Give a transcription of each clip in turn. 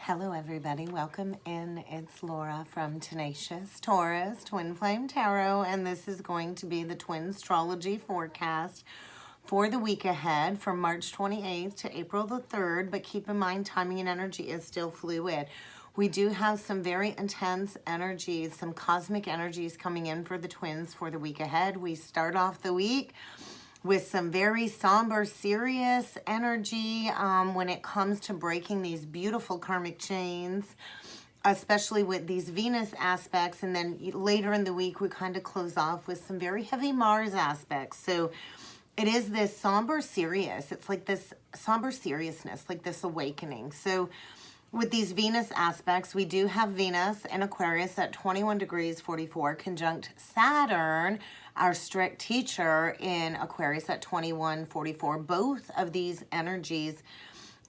Hello everybody, welcome in. It's Laura from Tenacious Taurus, Twin Flame Tarot, and this is going to be the Twin Astrology forecast for the week ahead from March 28th to April the 3rd, but keep in mind timing and energy is still fluid. We do have some very intense energies, some cosmic energies coming in for the twins for the week ahead. We start off the week with some very somber, serious energy when it comes to breaking these beautiful karmic chains, especially with these Venus aspects. And then later in the week, we kind of close off with some very heavy Mars aspects. So it is this somber, serious. It's like this somber seriousness, like this awakening. So with these Venus aspects, we do have Venus in Aquarius at 21 degrees 44, conjunct Saturn, our strict teacher in Aquarius at 21:44. Both of these energies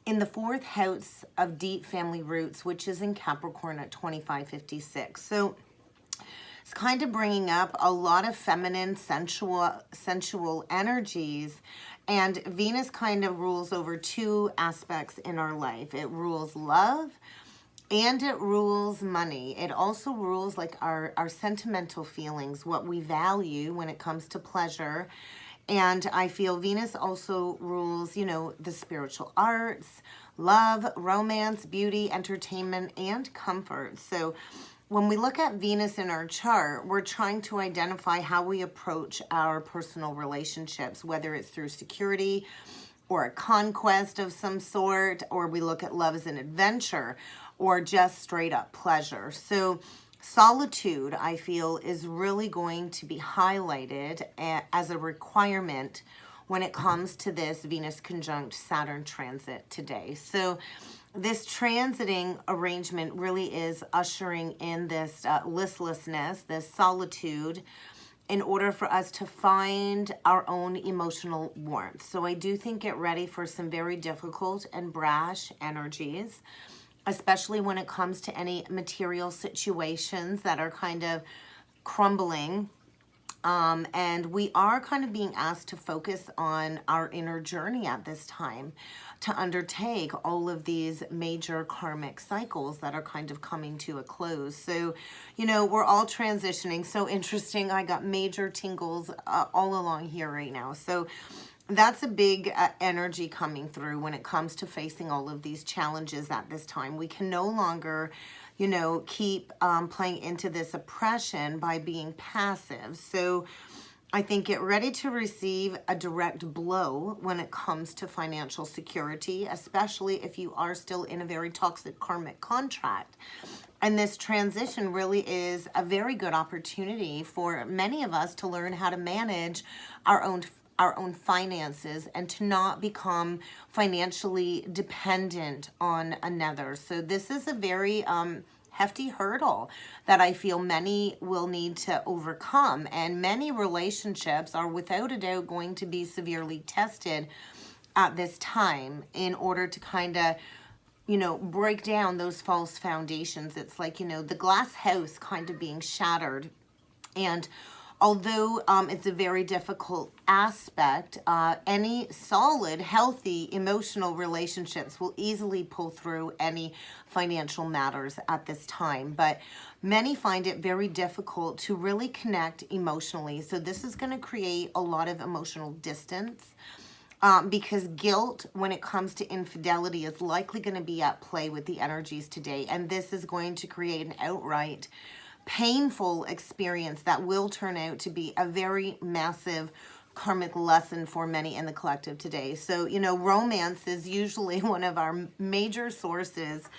in the fourth house of deep family roots, which is in Capricorn at 25:56. So it's kind of bringing up a lot of feminine, sensual energies. And Venus kind of rules over two aspects in our life. It rules love and it rules money. It also rules like our sentimental feelings, what we value when it comes to pleasure. And I feel Venus also rules, you know, the spiritual arts, love, romance, beauty, entertainment, and comfort. So when we look at Venus in our chart, we're trying to identify how we approach our personal relationships, whether it's through security or a conquest of some sort, or we look at love as an adventure or just straight up pleasure. So solitude, I feel, is really going to be highlighted as a requirement when it comes to this Venus conjunct Saturn transit today. So this transiting arrangement really is ushering in this listlessness, this solitude, in order for us to find our own emotional warmth. So I do think get ready for some very difficult and brash energies, especially when it comes to any material situations that are kind of crumbling. And we are kind of being asked to focus on our inner journey at this time to undertake all of these major karmic cycles that are kind of coming to a close. So, you know, we're all transitioning. So interesting. I got major tingles all along here right now. So that's a big energy coming through when it comes to facing all of these challenges at this time. We can no longer, you know, keep playing into this oppression by being passive. So I think get ready to receive a direct blow when it comes to financial security, especially if you are still in a very toxic karmic contract. And this transition really is a very good opportunity for many of us to learn how to manage our own finances and to not become financially dependent on another. So this is a very hefty hurdle that I feel many will need to overcome, and many relationships are without a doubt going to be severely tested at this time in order to kind of, you know, break down those false foundations. It's like, you know, the glass house kind of being shattered. And although it's a very difficult aspect, any solid, healthy, emotional relationships will easily pull through any financial matters at this time. But many find it very difficult to really connect emotionally. So this is going to create a lot of emotional distance because guilt when it comes to infidelity is likely going to be at play with the energies today. And this is going to create an outright painful experience that will turn out to be a very massive karmic lesson for many in the collective today. So, you know, romance is usually one of our major sources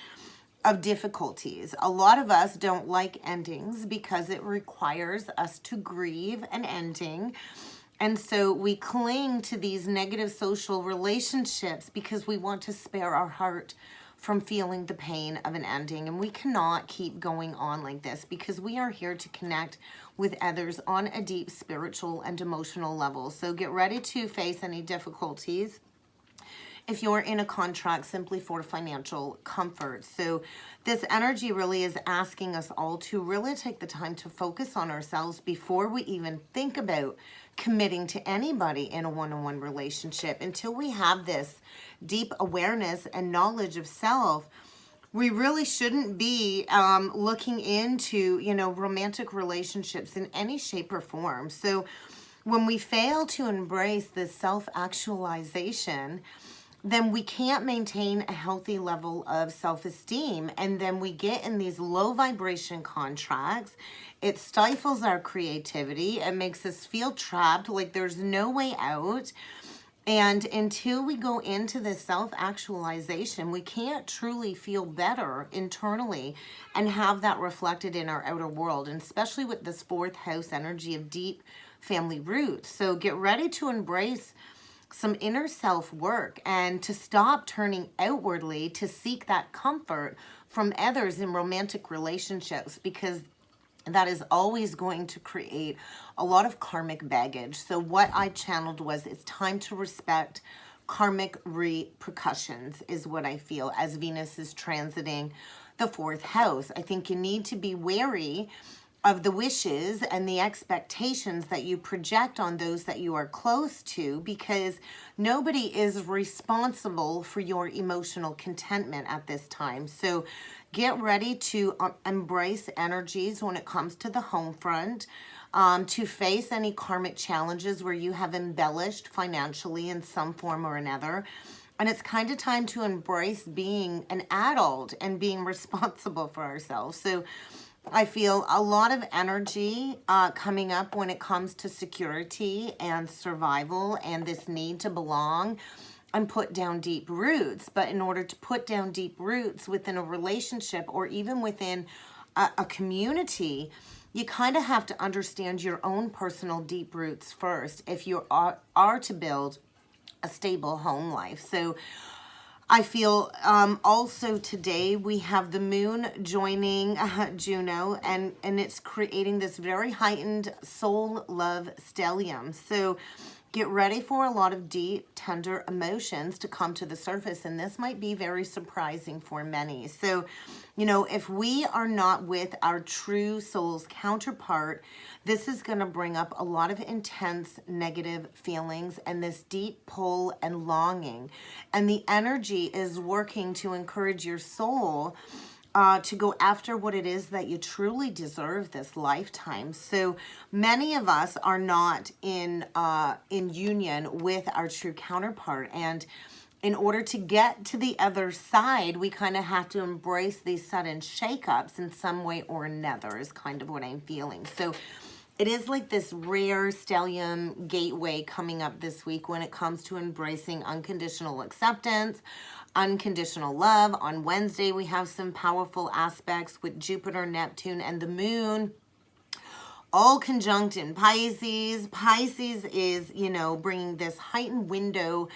of difficulties. A lot of us don't like endings because it requires us to grieve an ending. And so we cling to these negative social relationships because we want to spare our heart from feeling the pain of an ending. And we cannot keep going on like this because we are here to connect with others on a deep spiritual and emotional level. So get ready to face any difficulties if you're in a contract simply for financial comfort. So this energy really is asking us all to really take the time to focus on ourselves before we even think about committing to anybody in a one-on-one relationship until we have this deep awareness and knowledge of self we really shouldn't be looking into, you know, romantic relationships in any shape or form. So when we fail to embrace this self-actualization, then we can't maintain a healthy level of self-esteem. And then we get in these low vibration contracts. It stifles our creativity. It makes us feel trapped, like there's no way out. And until we go into this self-actualization, we can't truly feel better internally and have that reflected in our outer world, and especially with this fourth house energy of deep family roots. So get ready to embrace some inner self work and to stop turning outwardly to seek that comfort from others in romantic relationships, because that is always going to create a lot of karmic baggage. So what I channeled was, it's time to respect karmic repercussions, is what I feel, as Venus is transiting the fourth house. I think you need to be wary of the wishes and the expectations that you project on those that you are close to, because nobody is responsible for your emotional contentment at this time. So get ready to embrace energies when it comes to the home front, to face any karmic challenges where you have embellished financially in some form or another. And it's kind of time to embrace being an adult and being responsible for ourselves. So I feel a lot of energy coming up when it comes to security and survival and this need to belong and put down deep roots. But in order to put down deep roots within a relationship or even within a community, you kind of have to understand your own personal deep roots first if you are to build a stable home life. So I feel also today we have the moon joining Juno, and it's creating this very heightened soul love stellium. So get ready for a lot of deep, tender emotions to come to the surface, and this might be very surprising for many. So, you know, if we are not with our true soul's counterpart, this is going to bring up a lot of intense negative feelings and this deep pull and longing. And the energy is working to encourage your soul to go after what it is that you truly deserve this lifetime. So many of us are not in union with our true counterpart, and in order to get to the other side, we kind of have to embrace these sudden shakeups in some way or another, is kind of what I'm feeling. So it is like this rare stellium gateway coming up this week when it comes to embracing unconditional acceptance, unconditional love. On Wednesday, we have some powerful aspects with Jupiter, Neptune, and the moon all conjunct in Pisces. Pisces is, you know, bringing this heightened window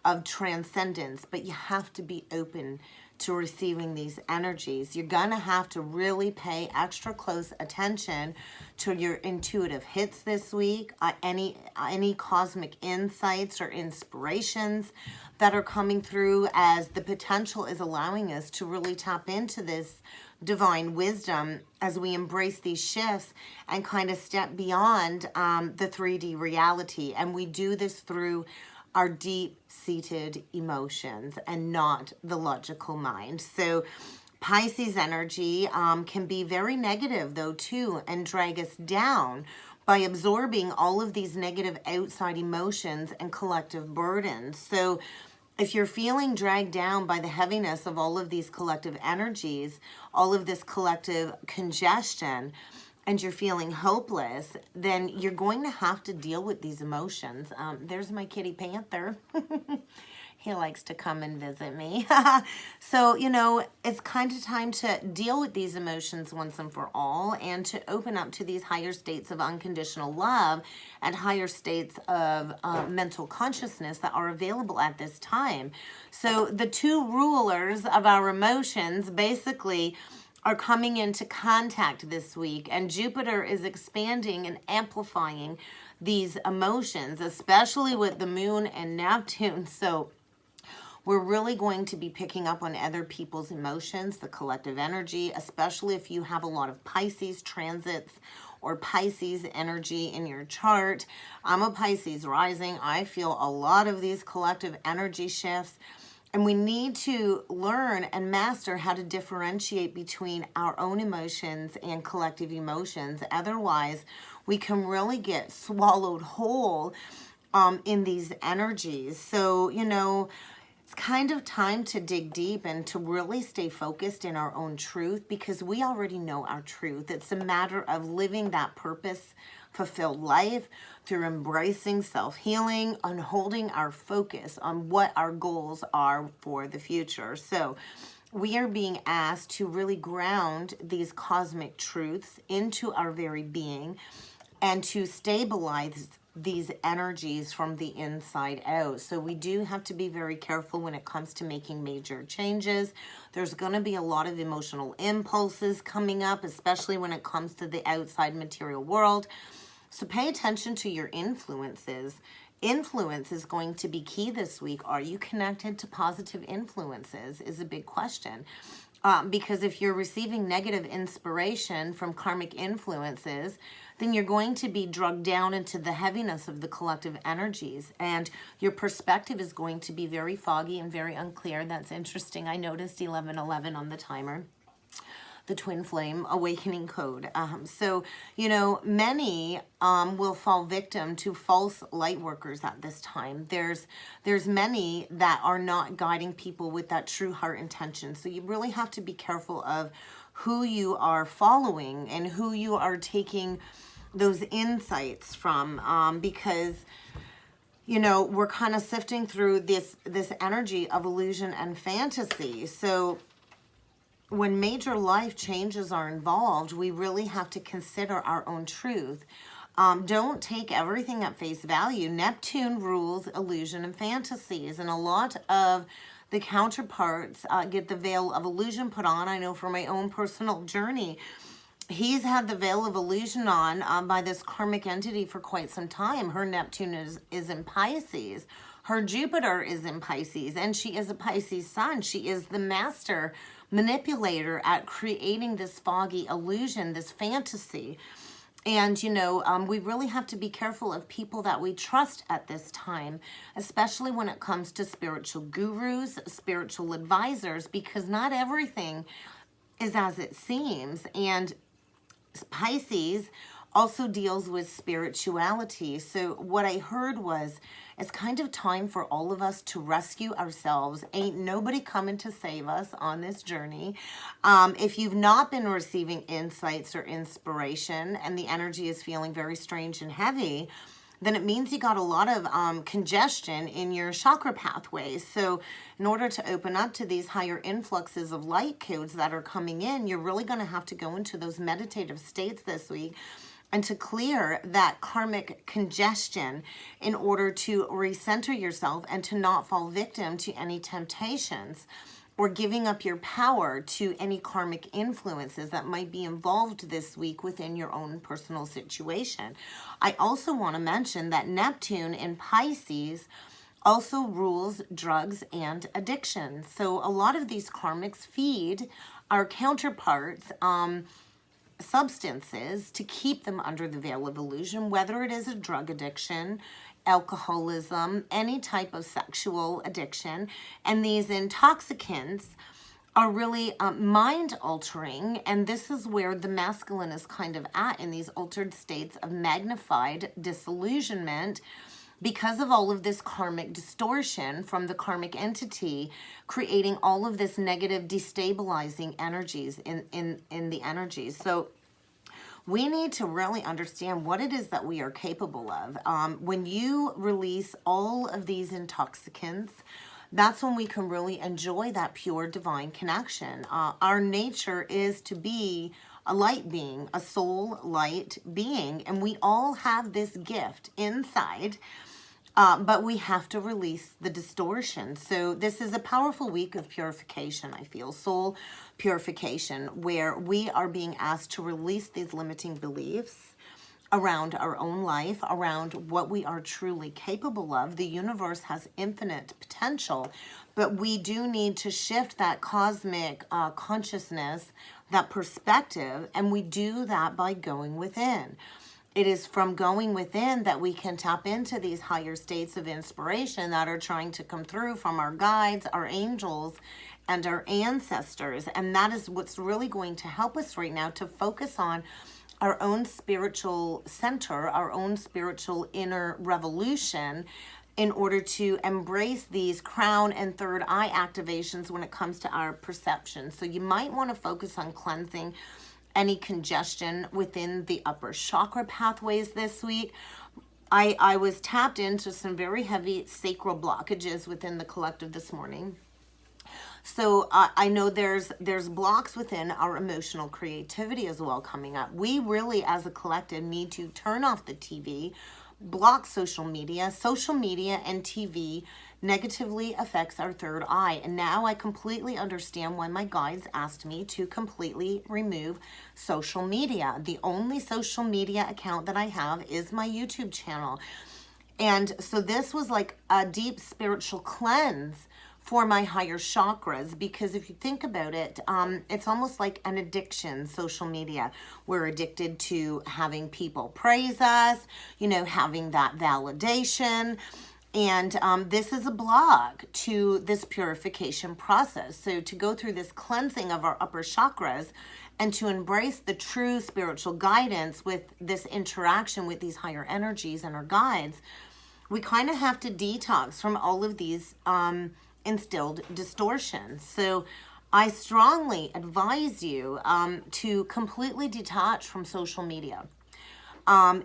of transcendence, but you have to be open to receiving these energies. You're gonna have to really pay extra close attention to your intuitive hits this week, any cosmic insights or inspirations that are coming through, as the potential is allowing us to really tap into this divine wisdom as we embrace these shifts and kind of step beyond the 3D reality. And we do this through our deep-seated emotions and not the logical mind. So Pisces energy can be very negative though too, and drag us down by absorbing all of these negative outside emotions and collective burdens. So if you're feeling dragged down by the heaviness of all of these collective energies, all of this collective congestion, and you're feeling hopeless, then you're going to have to deal with these emotions. There's my kitty Panther. He likes to come and visit me. So, you know, it's kind of time to deal with these emotions once and for all, and to open up to these higher states of unconditional love and higher states of mental consciousness that are available at this time. So the two rulers of our emotions basically are coming into contact this week, and Jupiter is expanding and amplifying these emotions, especially with the moon and Neptune. So we're really going to be picking up on other people's emotions, the collective energy, especially if you have a lot of Pisces transits or Pisces energy in your chart. I'm a Pisces rising. I feel a lot of these collective energy shifts, And we need to learn and master how to differentiate between our own emotions and collective emotions. Otherwise, we can really get swallowed whole in these energies. So, you know, it's kind of time to dig deep and to really stay focused in our own truth, because we already know our truth. It's a matter of living that purpose-fulfilled life through embracing self-healing and holding our focus on what our goals are for the future. So we are being asked to really ground these cosmic truths into our very being and to stabilize these energies from the inside out. So we do have to be very careful when it comes to making major changes. There's going to be a lot of emotional impulses coming up, especially when it comes to the outside material world. So pay attention to your influences. Influence is going to be key this week. Are you connected to positive influences is a big question. Because if you're receiving negative inspiration from karmic influences, then you're going to be drugged down into the heaviness of the collective energies, and your perspective is going to be very foggy and very unclear. That's interesting. I noticed 1111 on the timer, the twin flame awakening code. So, you know, many will fall victim to false light workers at this time. There's many that are not guiding people with that true heart intention. So you really have to be careful of who you are following and who you are taking those insights from, because, you know, we're kind of sifting through this energy of illusion and fantasy. So when major life changes are involved, we really have to consider our own truth. Don't take everything at face value. Neptune rules illusion and fantasies, and a lot of the counterparts get the veil of illusion put on. I know from my own personal journey, he's had the veil of illusion on by this karmic entity for quite some time. Her Neptune is in Pisces. Her Jupiter is in Pisces, and she is a Pisces sun. She is the master manipulator at creating this foggy illusion, this fantasy. And, you know, we really have to be careful of people that we trust at this time, especially when it comes to spiritual gurus, spiritual advisors, because not everything is as it seems. And Pisces also deals with spirituality. So what I heard was, it's kind of time for all of us to rescue ourselves. Ain't nobody coming to save us on this journey. If you've not been receiving insights or inspiration and the energy is feeling very strange and heavy, then it means you got a lot of congestion in your chakra pathways. So in order to open up to these higher influxes of light codes that are coming in, you're really going to have to go into those meditative states this week and to clear that karmic congestion in order to recenter yourself and to not fall victim to any temptations or giving up your power to any karmic influences that might be involved this week within your own personal situation. I also want to mention that Neptune in Pisces also rules drugs and addictions. So a lot of these karmics feed our counterparts substances to keep them under the veil of illusion, whether it is a drug addiction, alcoholism, any type of sexual addiction. And these intoxicants are really mind altering, and this is where the masculine is kind of at, in these altered states of magnified disillusionment because of all of this karmic distortion from the karmic entity, creating all of this negative destabilizing energies in the energies. So we need to really understand what it is that we are capable of. When you release all of these intoxicants, that's when we can really enjoy that pure divine connection. Our nature is to be a light being, a soul light being, and we all have this gift inside, but we have to release the distortion. So this is a powerful week of purification, I feel, soul purification, where we are being asked to release these limiting beliefs around our own life, around what we are truly capable of. The universe has infinite potential, but we do need to shift that cosmic consciousness, that perspective, and we do that by going within. it is from going within that we can tap into these higher states of inspiration that are trying to come through from our guides, our angels, and our ancestors. And that is what's really going to help us right now to focus on our own spiritual center, our own spiritual inner revolution, in order to embrace these crown and third eye activations when it comes to our perception. So you might want to focus on cleansing any congestion within the upper chakra pathways this week. I was tapped into some very heavy sacral blockages within the collective this morning. So I know there's blocks within our emotional creativity as well coming up. We really, as a collective, need to turn off the TV, block social media. Social media and TV negatively affects our third eye. And now I completely understand why my guides asked me to completely remove social media. The only social media account that I have is my YouTube channel. And so this was like a deep spiritual cleanse for my higher chakras, because if you think about it, it's almost like an addiction, social media. We're addicted to having people praise us, you know, having that validation. And this is a block to this purification process. So to go through this cleansing of our upper chakras and to embrace the true spiritual guidance with this interaction with these higher energies and our guides, we kind of have to detox from all of these instilled distortions. So I strongly advise you to completely detach from social media.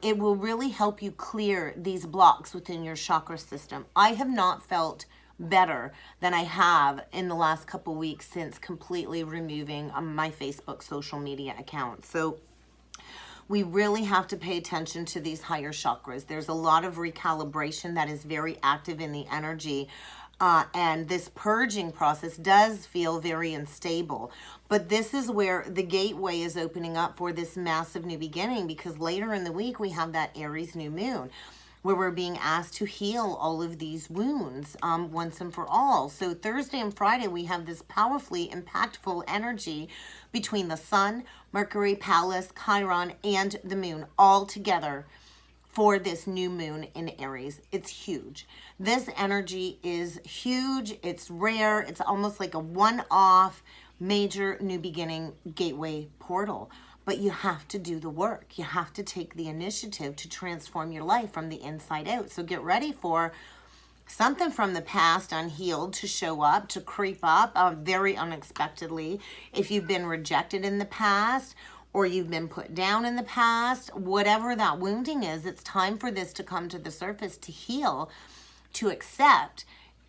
It will really help you clear these blocks within your chakra system. I have not felt better than I have in the last couple weeks since completely removing my Facebook social media account. So we really have to pay attention to these higher chakras. There's a lot of recalibration that is very active in the energy. And this purging process does feel very unstable. But this is where the gateway is opening up for this massive new beginning, because later in the week we have that Aries new moon where we're being asked to heal all of these wounds once and for all. So Thursday and Friday we have this powerfully impactful energy between the Sun, Mercury, Pallas, Chiron, and the moon all together for this new moon in Aries. It's huge. This energy is huge. It's rare. It's almost like a one-off major new beginning gateway portal. But you have to do the work. You have to take the initiative to transform your life from the inside out. So get ready for something from the past unhealed to show up, to creep up very unexpectedly. If you've been rejected in the past, or you've been put down in the past, whatever that wounding is, it's time for this to come to the surface, to heal, to accept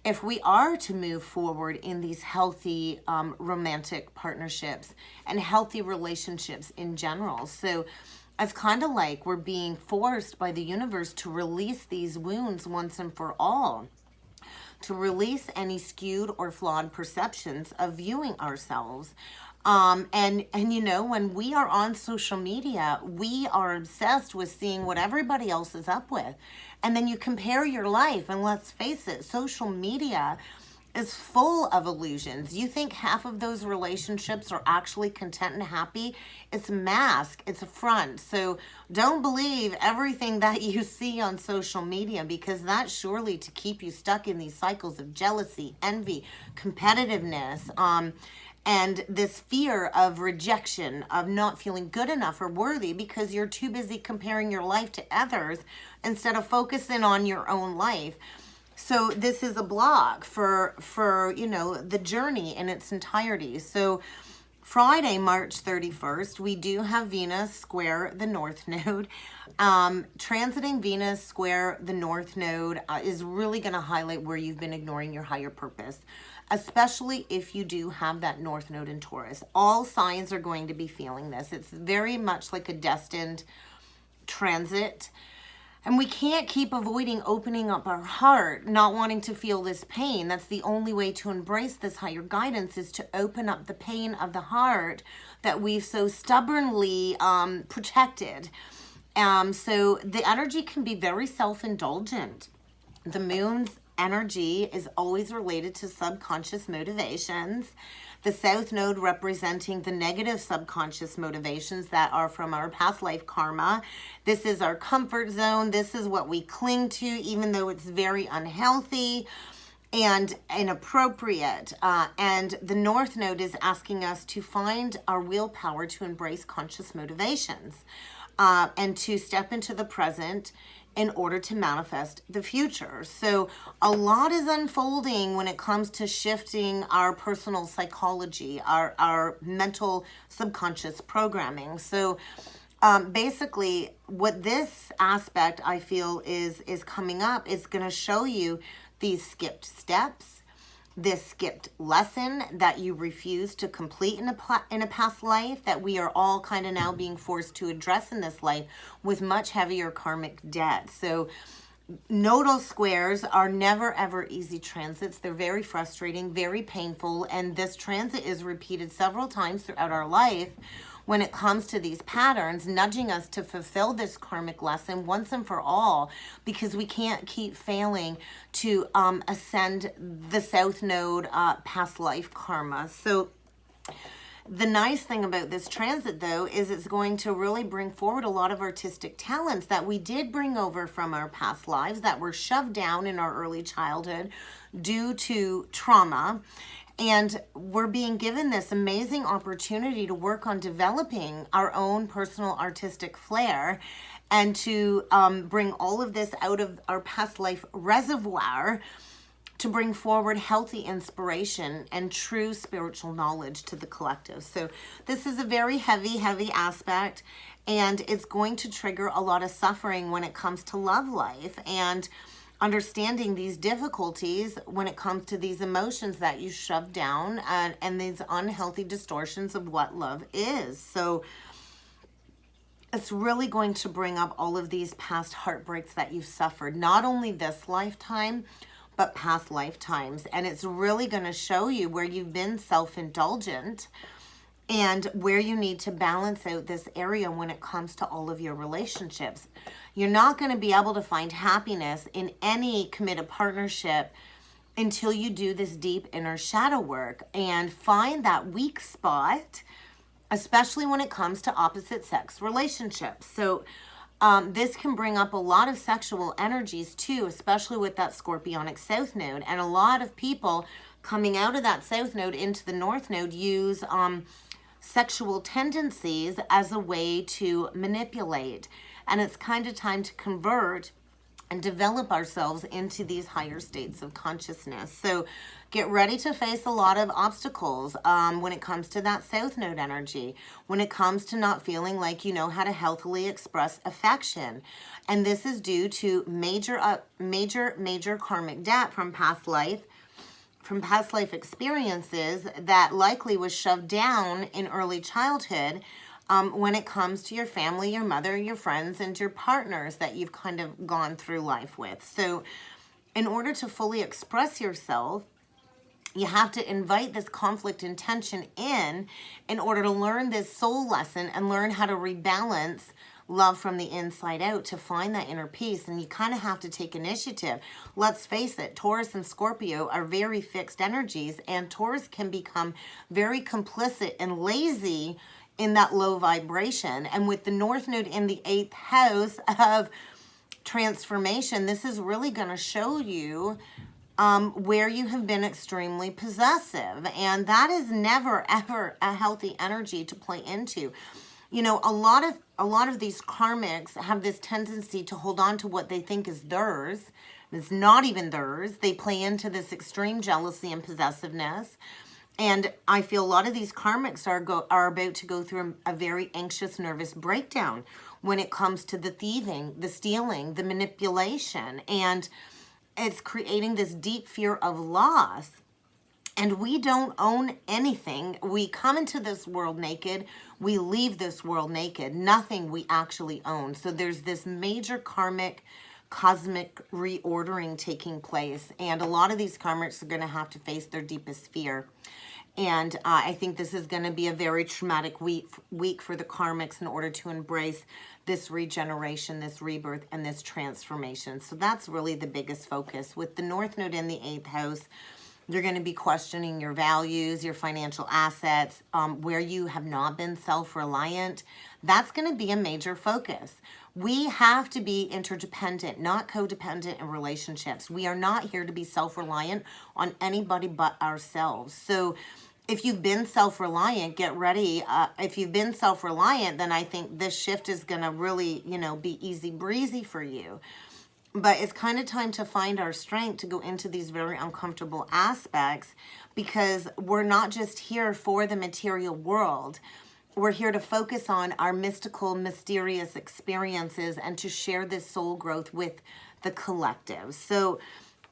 if we are to move forward in these healthy romantic partnerships and healthy relationships in general. So it's kind of like we're being forced by the universe to release these wounds once and for all, to release any skewed or flawed perceptions of viewing ourselves. And you know, when we are on social media, we are obsessed with seeing what everybody else is up with. And then you compare your life, and let's face it, social media is full of illusions. You think half of those relationships are actually content and happy? It's a mask, it's a front. So don't believe everything that you see on social media, because that's surely to keep you stuck in these cycles of jealousy, envy, competitiveness, and this fear of rejection, of not feeling good enough or worthy because you're too busy comparing your life to others instead of focusing on your own life. So this is a block for you know, the journey in its entirety. So Friday, March 31st, we do have Venus square the North Node. Transiting Venus square the North Node is really going to highlight where you've been ignoring your higher purpose, especially if you do have that North Node in Taurus. All signs are going to be feeling this. It's very much like a destined transit. And we can't keep avoiding opening up our heart, not wanting to feel this pain. That's the only way to embrace this higher guidance, is to open up the pain of the heart that we've so stubbornly protected. So the energy can be very self-indulgent. The moon's energy is always related to subconscious motivations. The South Node representing the negative subconscious motivations that are from our past life karma. This is our comfort zone. This is what we cling to, even though it's very unhealthy and inappropriate. And the North Node is asking us to find our willpower to embrace conscious motivations and to step into the present in order to manifest the future. So a lot is unfolding when it comes to shifting our personal psychology, our mental subconscious programming. So basically what this aspect I feel is coming up is going to show you these skipped steps, this skipped lesson that you refuse to complete in a past life that we are all kind of now being forced to address in this life with much heavier karmic debt. So nodal squares are never ever easy transits. They're very frustrating, very painful, and this transit is repeated several times throughout our life when it comes to these patterns, nudging us to fulfill this karmic lesson once and for all, because we can't keep failing to ascend the South Node past life karma. So the nice thing about this transit, though, is it's going to really bring forward a lot of artistic talents that we did bring over from our past lives that were shoved down in our early childhood due to trauma. And we're being given this amazing opportunity to work on developing our own personal artistic flair and to bring all of this out of our past life reservoir to bring forward healthy inspiration and true spiritual knowledge to the collective. So this is a very heavy aspect, and it's going to trigger a lot of suffering when it comes to love life and understanding these difficulties when it comes to these emotions that you shove down and these unhealthy distortions of what love is. So it's really going to bring up all of these past heartbreaks that you've suffered, not only this lifetime, but past lifetimes. And it's really going to show you where you've been self-indulgent and where you need to balance out this area when it comes to all of your relationships. You're not going to be able to find happiness in any committed partnership until you do this deep inner shadow work and find that weak spot, especially when it comes to opposite sex relationships. So this can bring up a lot of sexual energies too, especially with that Scorpionic South Node. And a lot of people coming out of that South Node into the North Node use sexual tendencies as a way to manipulate. And it's kind of time to convert and develop ourselves into these higher states of consciousness. So get ready to face a lot of obstacles when it comes to that South Node energy, when it comes to not feeling like you know how to healthily express affection. And this is due to major karmic debt from past life experiences that likely was shoved down in early childhood when it comes to your family, your mother, your friends, and your partners that you've kind of gone through life with. So in order to fully express yourself, you have to invite this conflict and tension in order to learn this soul lesson and learn how to rebalance love from the inside out to find that inner peace. And you kind of have to take initiative. Let's face it, Taurus and Scorpio are very fixed energies, and Taurus can become very complicit and lazy in that low vibration. And with the North Node in the 8th house of transformation, this is really going to show you where you have been extremely possessive. And that is never, ever a healthy energy to play into. You know, a lot of these karmics have this tendency to hold on to what they think is theirs. It's not even theirs. They play into this extreme jealousy and possessiveness. And I feel a lot of these karmics are about to go through a very anxious, nervous breakdown when it comes to the thieving, the stealing, the manipulation. And it's creating this deep fear of loss. And we don't own anything. We come into this world naked. We leave this world naked. Nothing we actually own. So there's this major karmic, cosmic reordering taking place. And a lot of these karmics are going to have to face their deepest fear. And I think this is going to be a very traumatic week for the karmics in order to embrace this regeneration, this rebirth, and this transformation. So that's really the biggest focus. With the North Node in the 8th house, you're going to be questioning your values, your financial assets, where you have not been self-reliant. That's going to be a major focus. We have to be interdependent, not codependent in relationships. We are not here to be self-reliant on anybody but ourselves. So if you've been self-reliant, get ready. If you've been self-reliant, then I think this shift is going to really, be easy breezy for you. But it's kind of time to find our strength to go into these very uncomfortable aspects, because we're not just here for the material world. We're here to focus on our mystical, mysterious experiences and to share this soul growth with the collective. So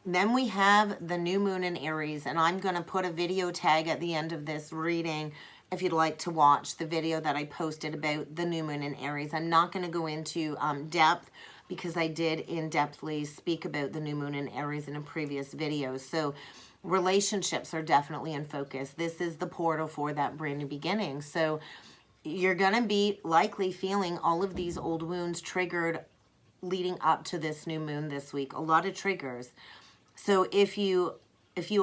then we have the new moon in Aries, and I'm going to put a video tag at the end of this reading if you'd like to watch the video that I posted about the new moon in Aries. I'm not going to go into depth, because I did in-depthly speak about the new moon in Aries in a previous video. So relationships are definitely in focus. This is the portal for that brand new beginning. So you're going to be likely feeling all of these old wounds triggered leading up to this new moon this week. A lot of triggers. So if you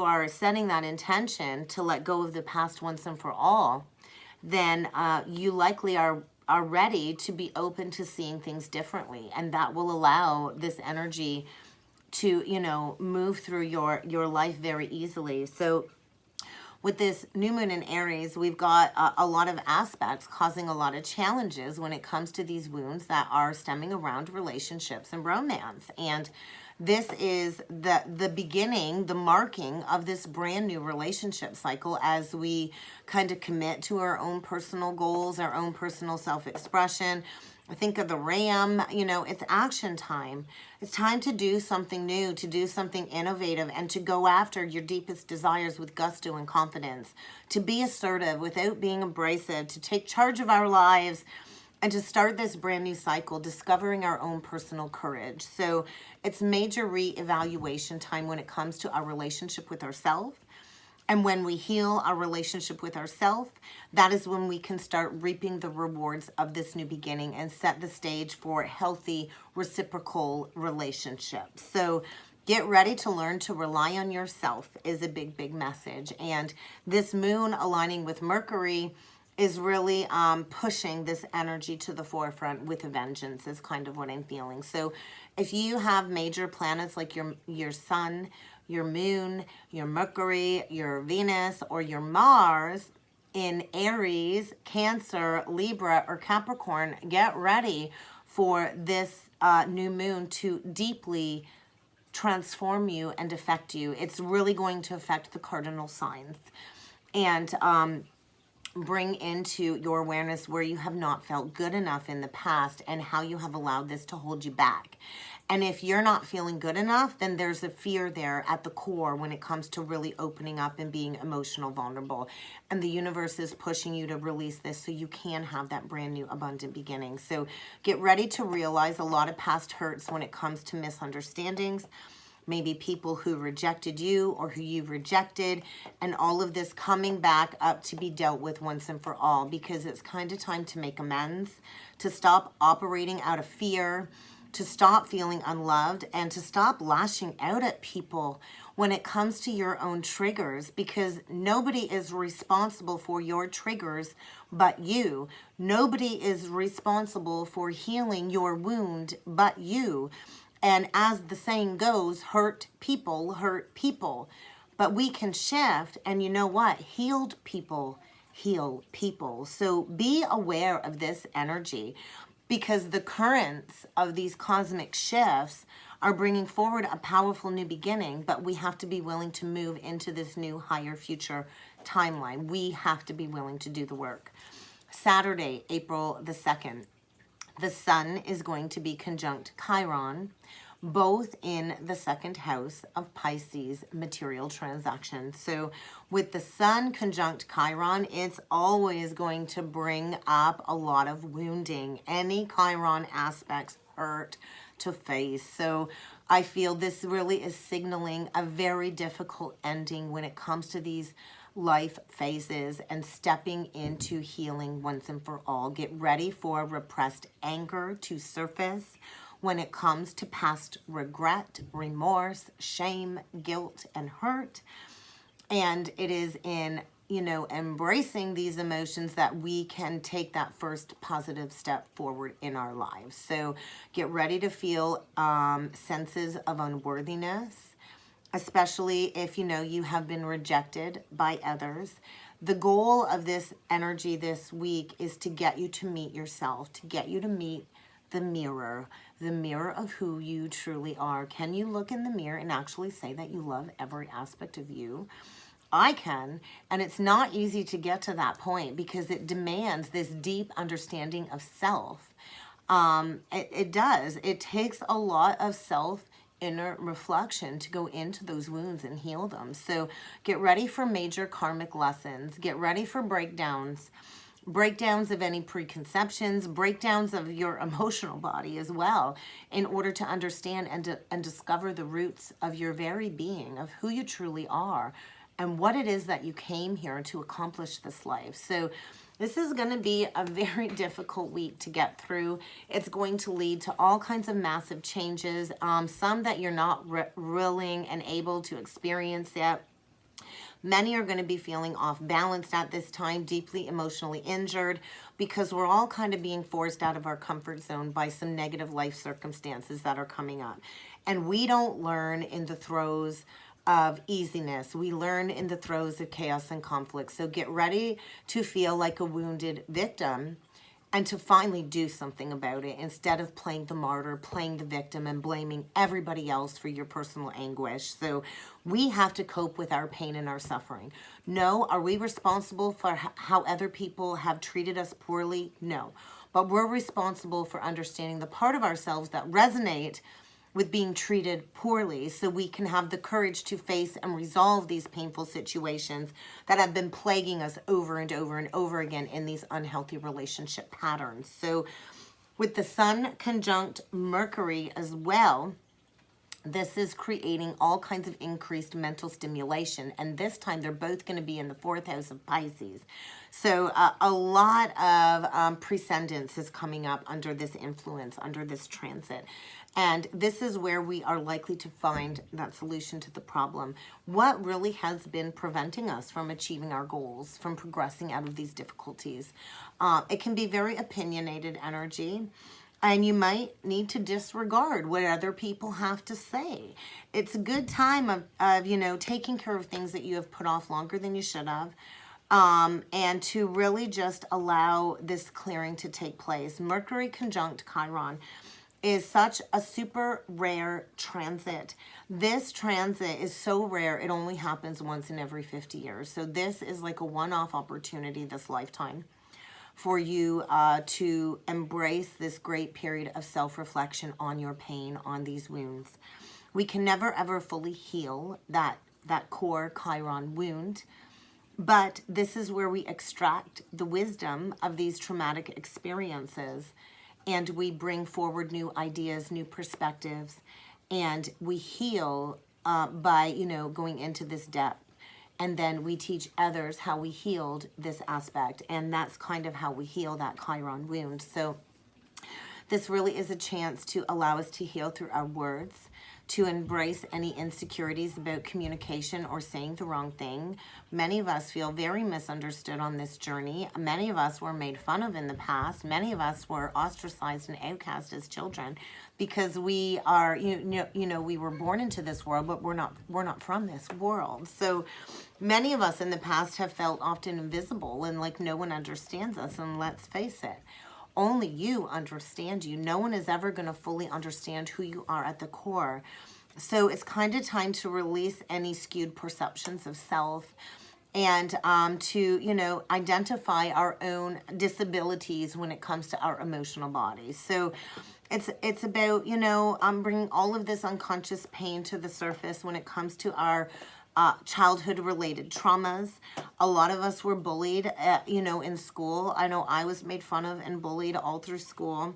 are setting that intention to let go of the past once and for all, then you likely are ready to be open to seeing things differently. And that will allow this energy to, move through your life very easily. So with this new moon in Aries, we've got a lot of aspects causing a lot of challenges when it comes to these wounds that are stemming around relationships and romance. And this is the beginning, the marking of this brand new relationship cycle as we kind of commit to our own personal goals, our own personal self-expression. I think of the ram, it's action time. It's time to do something new, to do something innovative, and to go after your deepest desires with gusto and confidence, to be assertive without being abrasive, to take charge of our lives, and to start this brand new cycle, discovering our own personal courage. So it's major re-evaluation time when it comes to our relationship with ourselves. And when we heal our relationship with ourselves, that is when we can start reaping the rewards of this new beginning and set the stage for healthy reciprocal relationships. So get ready to learn to rely on yourself is a big, big message. And this moon aligning with Mercury is really pushing this energy to the forefront with a vengeance is kind of what I'm feeling. So if you have major planets like your sun, your moon, your Mercury, your Venus, or your Mars in Aries, Cancer, Libra, or Capricorn, get ready for this new moon to deeply transform you and affect you. It's really going to affect the cardinal signs and bring into your awareness where you have not felt good enough in the past and how you have allowed this to hold you back. And if you're not feeling good enough, then there's a fear there at the core when it comes to really opening up and being emotional vulnerable. And the universe is pushing you to release this so you can have that brand new abundant beginning. So get ready to realize a lot of past hurts when it comes to misunderstandings, maybe people who rejected you or who you've rejected, and all of this coming back up to be dealt with once and for all, because it's kind of time to make amends, to stop operating out of fear, to stop feeling unloved, and to stop lashing out at people when it comes to your own triggers, because nobody is responsible for your triggers but you. Nobody is responsible for healing your wound but you. And as the saying goes, hurt people hurt people. But we can shift, and you know what? Healed people heal people. So be aware of this energy, because the currents of these cosmic shifts are bringing forward a powerful new beginning, but we have to be willing to move into this new higher future timeline. We have to be willing to do the work. Saturday, April the 2nd, the sun is going to be conjunct Chiron, both in the 2nd house of Pisces material transactions. So with the sun conjunct Chiron, it's always going to bring up a lot of wounding. Any Chiron aspects hurt to face. So I feel this really is signaling a very difficult ending when it comes to these life phases and stepping into healing once and for all. Get ready for repressed anger to surface when it comes to past regret, remorse, shame, guilt, and hurt. And it is in, embracing these emotions that we can take that first positive step forward in our lives. So get ready to feel senses of unworthiness, especially if you have been rejected by others. The goal of this energy this week is to get you to meet yourself, to get you to meet the mirror of who you truly are. Can you look in the mirror and actually say that you love every aspect of you? I can, and it's not easy to get to that point because it demands this deep understanding of self. It does. It takes a lot of inner reflection to go into those wounds and heal them. So get ready for major karmic lessons. Get ready for breakdowns of any preconceptions, breakdowns of your emotional body as well, in order to understand and discover the roots of your very being, of who you truly are, and what it is that you came here to accomplish this life. So this is going to be a very difficult week to get through. It's going to lead to all kinds of massive changes, some that you're not willing and able to experience yet. Many are going to be feeling off balance at this time, deeply emotionally injured, because we're all kind of being forced out of our comfort zone by some negative life circumstances that are coming up. And we don't learn in the throes of easiness. We learn in the throes of chaos and conflict. So get ready to feel like a wounded victim and to finally do something about it instead of playing the martyr, playing the victim, and blaming everybody else for your personal anguish. So we have to cope with our pain and our suffering. No, are we responsible for how other people have treated us poorly? No. But we're responsible for understanding the part of ourselves that resonate with being treated poorly, so we can have the courage to face and resolve these painful situations that have been plaguing us over and over and over again in these unhealthy relationship patterns. So with the Sun conjunct Mercury as well, this is creating all kinds of increased mental stimulation. And this time they're both going to be in the 4th house of Pisces. So a lot of precedence is coming up under this influence, under this transit. And this is where we are likely to find that solution to the problem. What really has been preventing us from achieving our goals, from progressing out of these difficulties? It can be very opinionated energy. And you might need to disregard what other people have to say. It's a good time of taking care of things that you have put off longer than you should have. And to really just allow this clearing to take place. Mercury conjunct Chiron is such a super rare transit. This transit is so rare, it only happens once in every 50 years. So this is like a one-off opportunity this lifetime for you to embrace this great period of self-reflection on your pain, on these wounds. We can never ever fully heal that core Chiron wound, but this is where we extract the wisdom of these traumatic experiences, and we bring forward new ideas, new perspectives, and we heal by going into this depth. And then we teach others how we healed this aspect. And that's kind of how we heal that Chiron wound. So this really is a chance to allow us to heal through our words, to embrace any insecurities about communication or saying the wrong thing. Many of us feel very misunderstood on this journey. Many of us were made fun of in the past. Many of us were ostracized and outcast as children because we are, we were born into this world, but we're not from this world. So many of us in the past have felt often invisible and like no one understands us. And let's face it, only you understand you. No one is ever going to fully understand who you are at the core. So it's kind of time to release any skewed perceptions of self and to, identify our own disabilities when it comes to our emotional bodies. So it's about, bringing all of this unconscious pain to the surface when it comes to our childhood-related traumas. A lot of us were bullied, in school. I know I was made fun of and bullied all through school.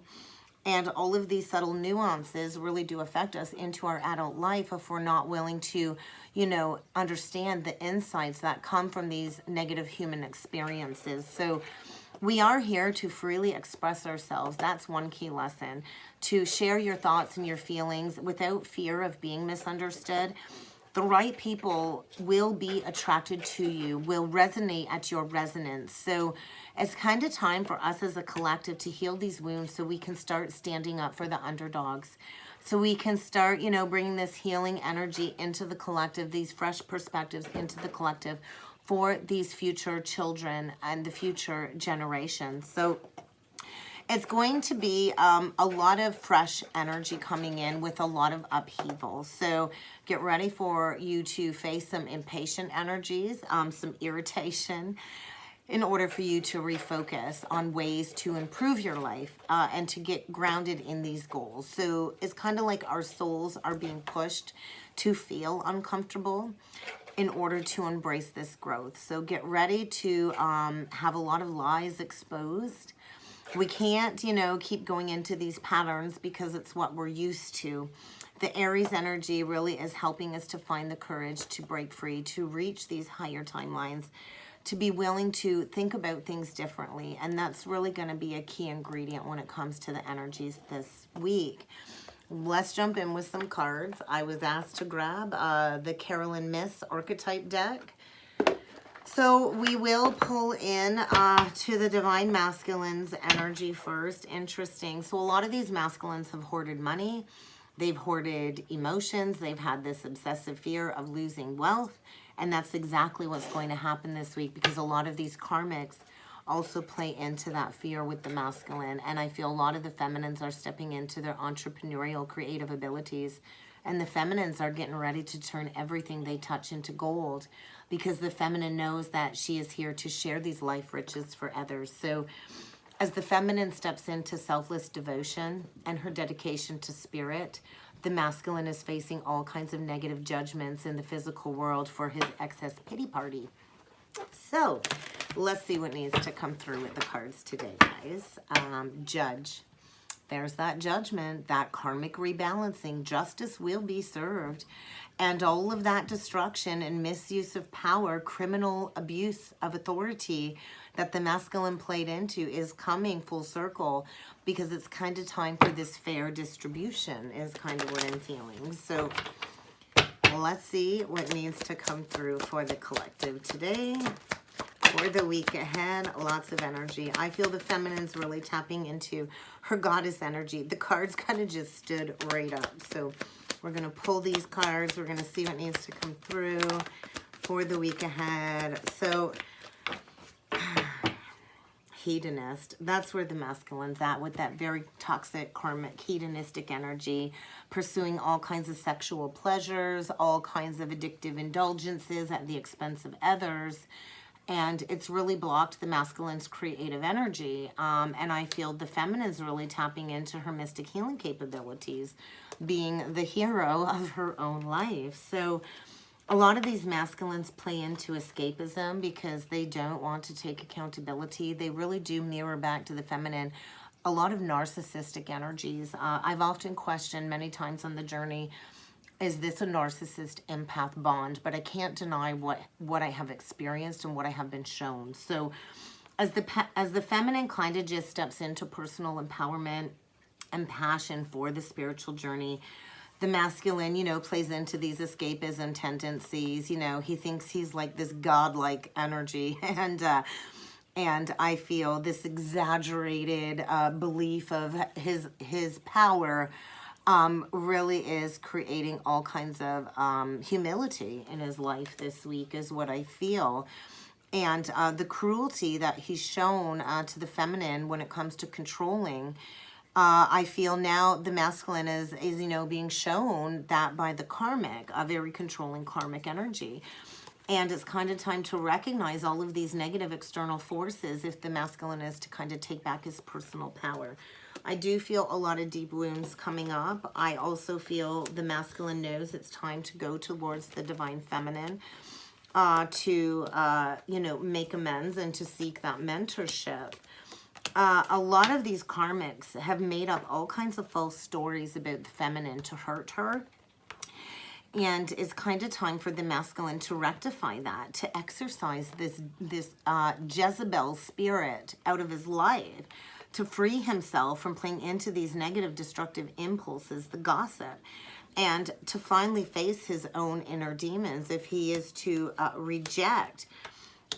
And all of these subtle nuances really do affect us into our adult life if we're not willing to, you know, understand the insights that come from these negative human experiences. So we are here to freely express ourselves. That's one key lesson. To share your thoughts and your feelings without fear of being misunderstood. The right people will be attracted to you, will resonate at your resonance. So it's kind of time for us as a collective to heal these wounds so we can start standing up for the underdogs. So we can start, you know, bringing this healing energy into the collective, these fresh perspectives into the collective for these future children and the future generations. So it's going to be a lot of fresh energy coming in with a lot of upheaval. So get ready for you to face some impatient energies, some irritation, in order for you to refocus on ways to improve your life and to get grounded in these goals. So it's kind of like our souls are being pushed to feel uncomfortable in order to embrace this growth. So get ready to have a lot of lies exposed. We can't, you know, keep going into these patterns because it's what we're used to. The Aries energy really is helping us to find the courage to break free, to reach these higher timelines, to be willing to think about things differently. And that's really going to be a key ingredient when it comes to the energies this week. Let's jump in with some cards. I was asked to grab the Carolyn Miss archetype deck. So we will pull in to the Divine Masculine's energy first. Interesting. So a lot of these masculines have hoarded money. They've hoarded emotions. They've had this obsessive fear of losing wealth. And that's exactly what's going to happen this week because a lot of these karmics also play into that fear with the masculine. And I feel a lot of the feminines are stepping into their entrepreneurial creative abilities. And the feminines are getting ready to turn everything they touch into gold because the feminine knows that she is here to share these life riches for others. So as the feminine steps into selfless devotion and her dedication to spirit, the masculine is facing all kinds of negative judgments in the physical world for his excess pity party. So let's see what needs to come through with the cards today, guys. Judge. There's that judgment, that karmic rebalancing. Justice will be served. And all of that destruction and misuse of power, criminal abuse of authority that the masculine played into is coming full circle because it's kind of time for this fair distribution is kind of what I'm feeling. So let's see what needs to come through for the collective today. For the week ahead, lots of energy. I feel the feminine's really tapping into her goddess energy. The cards kind of just stood right up. So we're going to pull these cards. We're going to see what needs to come through for the week ahead. So hedonist, that's where the masculine's at with that very toxic, karmic, hedonistic energy, pursuing all kinds of sexual pleasures, all kinds of addictive indulgences at the expense of others. And it's really blocked the masculine's creative energy. And I feel the feminine's really tapping into her mystic healing capabilities, being the hero of her own life. So a lot of these masculines play into escapism because they don't want to take accountability. They really do mirror back to the feminine a lot of narcissistic energies. I've often questioned many times on the journey, is this a narcissist empath bond? But I can't deny what I have experienced and what I have been shown. So as the feminine kind of just steps into personal empowerment and passion for the spiritual journey, the masculine, you know, plays into these escapism tendencies. You know, he thinks he's like this godlike energy, and I feel this exaggerated belief of his power really is creating all kinds of humility in his life this week is what I feel. And the cruelty that he's shown to the feminine when it comes to controlling, I feel now the masculine is you know, being shown that by the karmic, a very controlling karmic energy. And it's kind of time to recognize all of these negative external forces if the masculine is to kind of take back his personal power. I do feel a lot of deep wounds coming up. I also feel the masculine knows it's time to go towards the divine feminine to, you know, make amends and to seek that mentorship. a lot of these karmics have made up all kinds of false stories about the feminine to hurt her. And it's kind of time for the masculine to rectify that, to exercise this Jezebel spirit out of his life, to free himself from playing into these negative destructive impulses, the gossip, and to finally face his own inner demons if he is to reject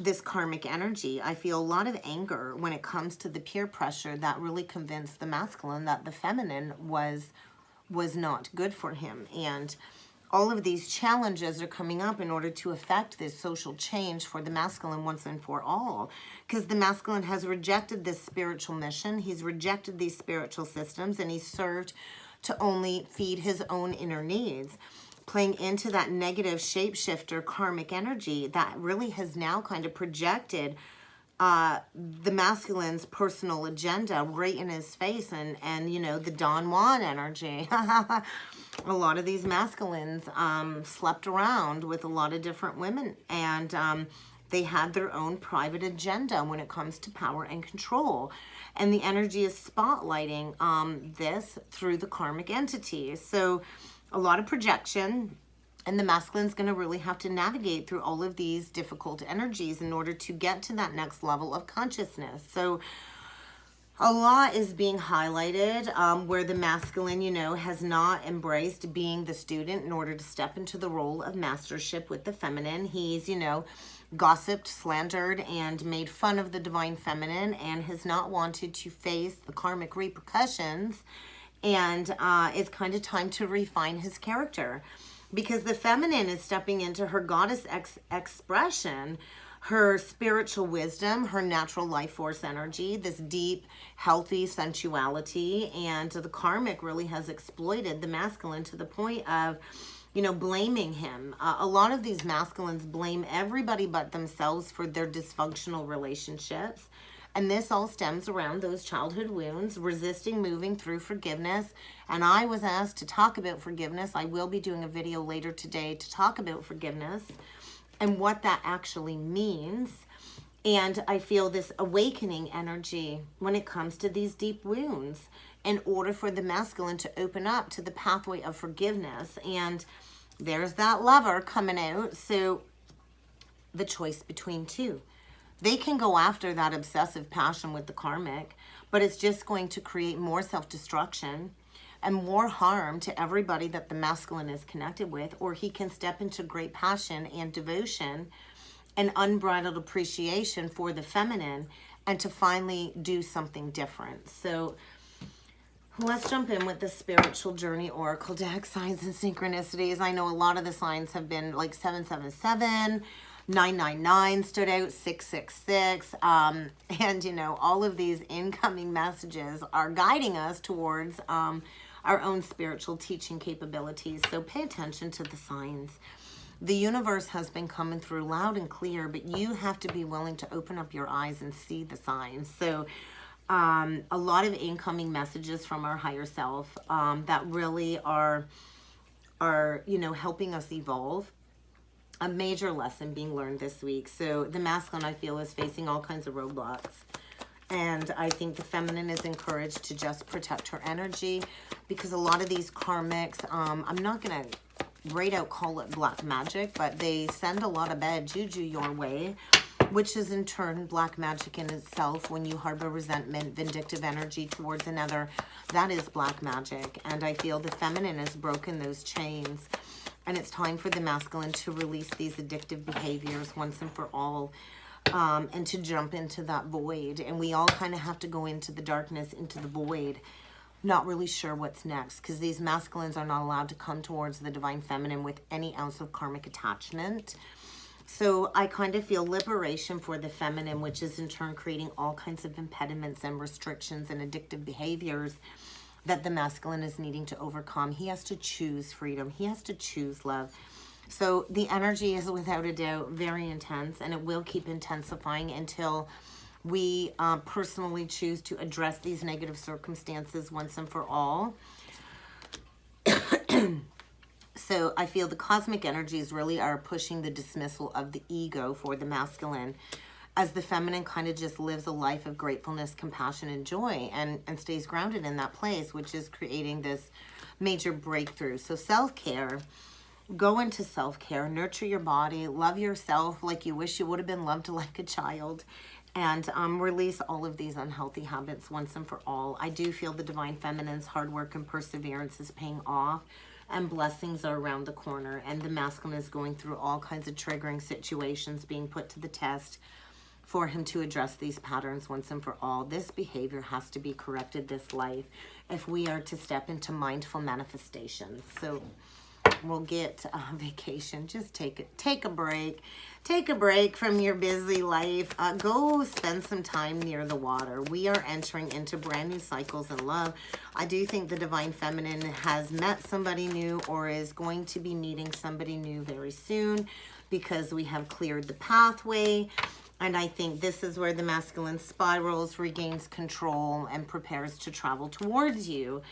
this karmic energy. I feel a lot of anger when it comes to the peer pressure that really convinced the masculine that the feminine was not good for him. And all of these challenges are coming up in order to affect this social change for the masculine once and for all. Because the masculine has rejected this spiritual mission. He's rejected these spiritual systems, and he's served to only feed his own inner needs, playing into that negative shapeshifter karmic energy that really has now kind of projected the masculine's personal agenda right in his face, and you know, the Don Juan energy. A lot of these masculines slept around with a lot of different women, and they had their own private agenda when it comes to power and control. And the energy is spotlighting this through the karmic entities. So a lot of projection, and the masculine's going to really have to navigate through all of these difficult energies in order to get to that next level of consciousness. So a lot is being highlighted where the masculine, you know, has not embraced being the student in order to step into the role of mastership with the feminine. He's, you know, gossiped, slandered, and made fun of the divine feminine, and has not wanted to face the karmic repercussions. And it's kind of time to refine his character, because the feminine is stepping into her goddess expression, her spiritual wisdom, her natural life force energy, this deep, healthy sensuality. And the karmic really has exploited the masculine to the point of, you know, blaming him. A lot of these masculines blame everybody but themselves for their dysfunctional relationships. And this all stems around those childhood wounds, resisting moving through forgiveness. And I was asked to talk about forgiveness. I will be doing a video later today to talk about forgiveness and what that actually means. And I feel this awakening energy when it comes to these deep wounds, in order for the masculine to open up to the pathway of forgiveness. And there's that lover coming out. So the choice between two. They can go after that obsessive passion with the karmic, but it's just going to create more self-destruction and more harm to everybody that the masculine is connected with. Or he can step into great passion and devotion and unbridled appreciation for the feminine, and to finally do something different. So let's jump in with the spiritual journey oracle deck, signs and synchronicities. I know a lot of the signs have been like 777, 999 stood out, 666, and you know, all of these incoming messages are guiding us towards our own spiritual teaching capabilities. So pay attention to the signs. The universe has been coming through loud and clear, but you have to be willing to open up your eyes and see the signs. So a lot of incoming messages from our higher self that really are you know, helping us evolve. A major lesson being learned this week. So the masculine, I feel, is facing all kinds of roadblocks. And I think the feminine is encouraged to just protect her energy, because a lot of these karmics, I'm not going to right out call it black magic, but they send a lot of bad juju your way, which is in turn black magic in itself. When you harbor resentment, vindictive energy towards another, that is black magic. And I feel the feminine has broken those chains. And it's time for the masculine to release these addictive behaviors once and for all, and to jump into that void. And we all kind of have to go into the darkness, into the void, not really sure what's next, because these masculines are not allowed to come towards the divine feminine with any ounce of karmic attachment. So I kind of feel liberation for the feminine, which is in turn creating all kinds of impediments and restrictions and addictive behaviors that the masculine is needing to overcome. He has to choose freedom. He has to choose love. So the energy is without a doubt very intense, and it will keep intensifying until we personally choose to address these negative circumstances once and for all. So I feel the cosmic energies really are pushing the dismissal of the ego for the masculine. as the feminine kind of just lives a life of gratefulness, compassion, and joy, and stays grounded in that place, which is creating this major breakthrough. So self-care, go into self-care, nurture your body, love yourself like you wish you would have been loved like a child, and release all of these unhealthy habits once and for all. I do feel the divine feminine's hard work and perseverance is paying off, and blessings are around the corner, and the masculine is going through all kinds of triggering situations, being put to the test for him to address these patterns once and for all. This behavior has to be corrected this life if we are to step into mindful manifestations. So we'll get a vacation. Just take a break. Take a break from your busy life. Go spend some time near the water. We are entering into brand new cycles in love. I do think the divine feminine has met somebody new or is going to be meeting somebody new very soon, because we have cleared the pathway. And I think this is where the masculine spirals, regains control, and prepares to travel towards you.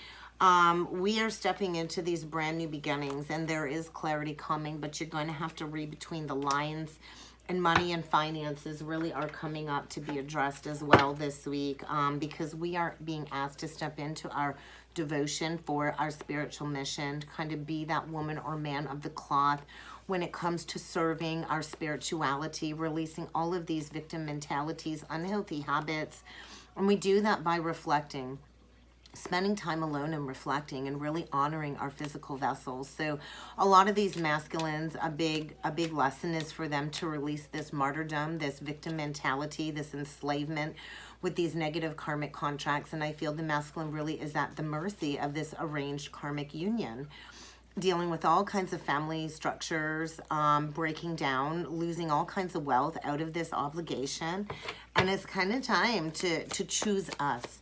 We are stepping into these brand new beginnings, and there is clarity coming, but you're going to have to read between the lines, and money and finances really are coming up to be addressed as well this week, because we are being asked to step into our devotion for our spiritual mission, to kind of be that woman or man of the cloth when it comes to serving our spirituality, releasing all of these victim mentalities, unhealthy habits. And we do that by reflecting, spending time alone and reflecting, and really honoring our physical vessels. So a lot of these masculines, a big lesson is for them to release this martyrdom, this victim mentality, this enslavement with these negative karmic contracts. And I feel the masculine really is at the mercy of this arranged karmic union, dealing with all kinds of family structures, breaking down, losing all kinds of wealth out of this obligation. And it's kind of time to choose us.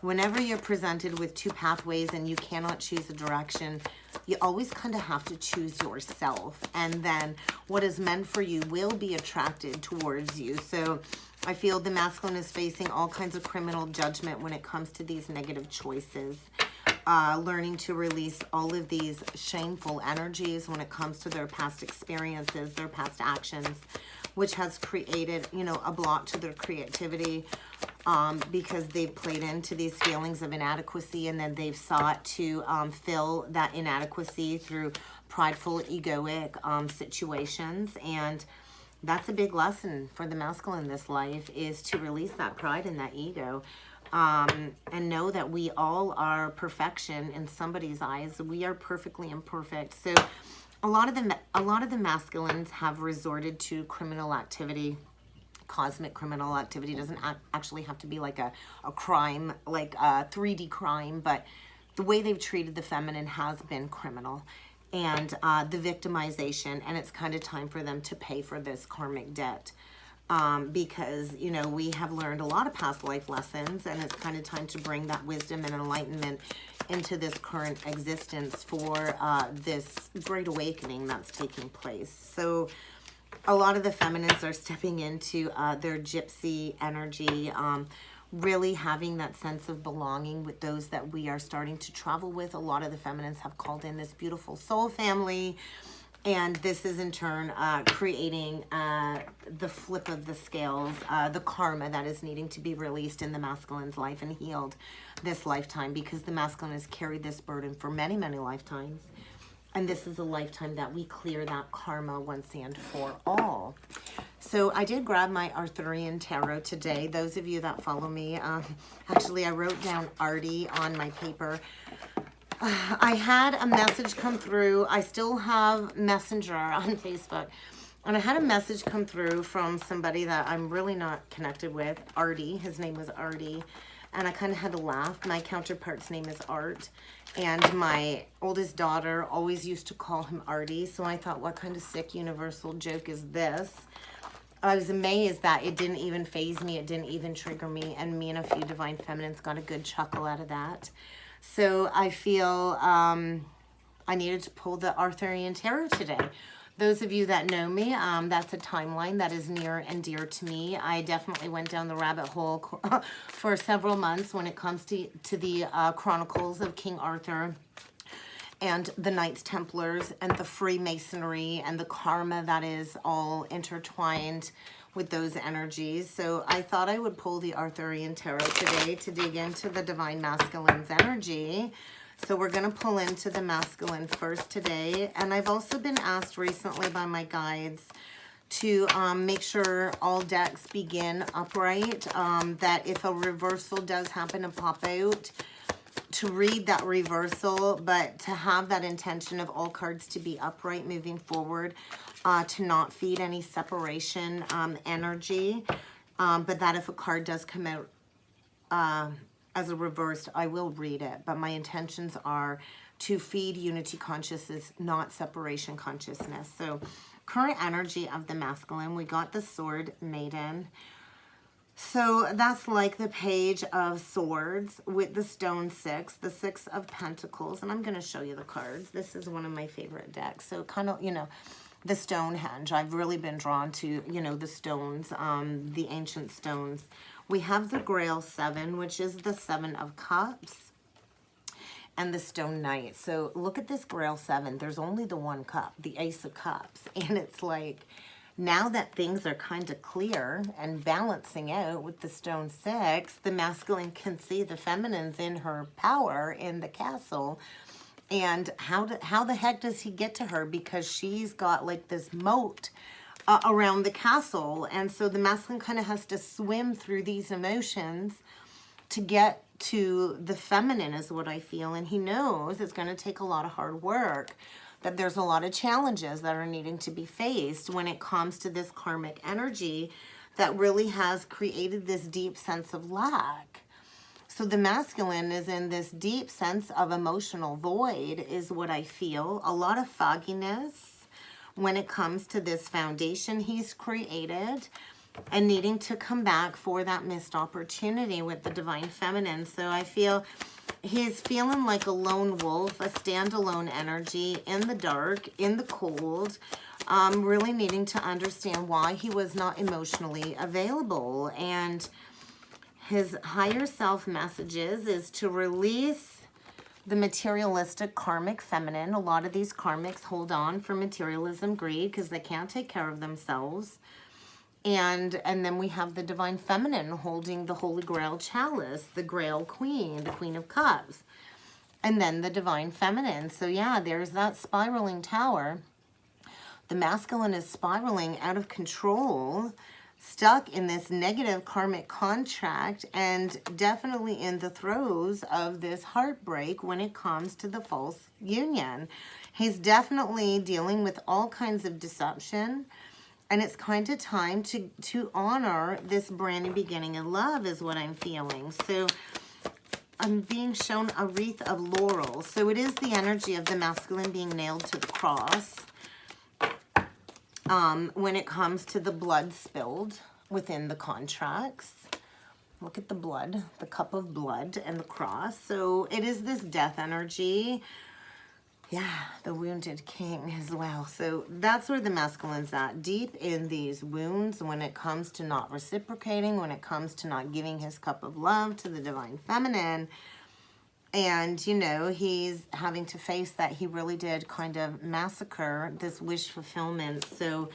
Whenever you're presented with two pathways and you cannot choose a direction, you always kind of have to choose yourself. And then what is meant for you will be attracted towards you. So I feel the masculine is facing all kinds of criminal judgment when it comes to these negative choices. Learning to release all of these shameful energies when it comes to their past experiences, their past actions, which has created, a block to their creativity, because they've played into these feelings of inadequacy, and then they've sought to fill that inadequacy through prideful, egoic situations. And that's a big lesson for the masculine in this life, is to release that pride and that ego. And know that we all are perfection in somebody's eyes. We are perfectly imperfect. So a lot of the masculines have resorted to criminal activity. Cosmic criminal activity doesn't actually have to be like a crime, like a 3D crime, but the way they've treated the feminine has been criminal. And the victimization, and it's kind of time for them to pay for this karmic debt. Because, we have learned a lot of past life lessons, and it's kind of time to bring that wisdom and enlightenment into this current existence for this great awakening that's taking place. So a lot of the feminines are stepping into their gypsy energy, really having that sense of belonging with those that we are starting to travel with. A lot of the feminines have called in this beautiful soul family. And this is in turn creating the flip of the scales, the karma that is needing to be released in the masculine's life and healed this lifetime, because the masculine has carried this burden for many, many lifetimes. And this is a lifetime that we clear that karma once and for all. So I did grab my Arthurian Tarot today. Those of you that follow me, actually I wrote down Artie on my paper. I had a message come through. I still have Messenger on Facebook. And I had a message come through from somebody that I'm really not connected with, Artie. His name was Artie. And I kind of had to laugh. My counterpart's name is Art. And my oldest daughter always used to call him Artie. So I thought, what kind of sick universal joke is this? I was amazed that it didn't even faze me. It didn't even trigger me. And me and a few divine feminines got a good chuckle out of that. So I feel I needed to pull the Arthurian Tarot today. Those of you that know me, that's a timeline that is near and dear to me. I definitely went down the rabbit hole for several months when it comes to the Chronicles of King Arthur and the Knights Templars and the Freemasonry and the karma that is all intertwined with those energies. So I thought I would pull the Arthurian Tarot today to dig into the Divine Masculine's energy. So we're going to pull into the masculine first today. And I've also been asked recently by my guides to make sure all decks begin upright, that if a reversal does happen to pop out, to read that reversal, but to have that intention of all cards to be upright moving forward, to not feed any separation energy, but that if a card does come out as a reversed, I will read it, but my intentions are to feed unity consciousness, not separation consciousness. So current energy of the masculine, we got the Sword Maiden. So that's like the Page of Swords with the Stone 6, the 6 of Pentacles. And I'm going to show you the cards. This is one of my favorite decks. So kind of, you know, the Stonehenge. I've really been drawn to, you know, the stones, the ancient stones. We have the Grail 7, which is the 7 of Cups, and the Stone Knight. So look at this Grail 7. There's only the one cup, the Ace of Cups. And it's like, now that things are kind of clear and balancing out with the Stone 6, the masculine can see the feminine's in her power in the castle. And how the heck does he get to her? Because she's got like this moat around the castle. And so the masculine kind of has to swim through these emotions to get to the feminine, is what I feel. And he knows it's going to take a lot of hard work, that there's a lot of challenges that are needing to be faced when it comes to this karmic energy that really has created this deep sense of lack. So the masculine is in this deep sense of emotional void, is what I feel. A lot of fogginess when it comes to this foundation he's created, and needing to come back for that missed opportunity with the divine feminine. So I feel he's feeling like a lone wolf, a standalone energy in the dark, in the cold, really needing to understand why he was not emotionally available. And his higher self messages is to release the materialistic karmic feminine. A lot of these karmics hold on for materialism, greed, because they can't take care of themselves. And then we have the divine feminine holding the Holy Grail chalice, the Grail Queen, the Queen of Cups, and then the divine feminine. So yeah, there's that spiraling tower. The masculine is spiraling out of control, stuck in this negative karmic contract, and definitely in the throes of this heartbreak when it comes to the false union. He's definitely dealing with all kinds of deception. And it's kind of time to honor this brand new beginning in love, is what I'm feeling. So I'm being shown a wreath of laurel. So it is the energy of the masculine being nailed to the cross. When it comes to the blood spilled within the contracts. Look at the blood, the cup of blood and the cross. So it is this death energy. Yeah, the wounded king as well. So that's where the masculine's at, deep in these wounds when it comes to not reciprocating, when it comes to not giving his cup of love to the divine feminine. And, you know, he's having to face that he really did kind of massacre this wish fulfillment. So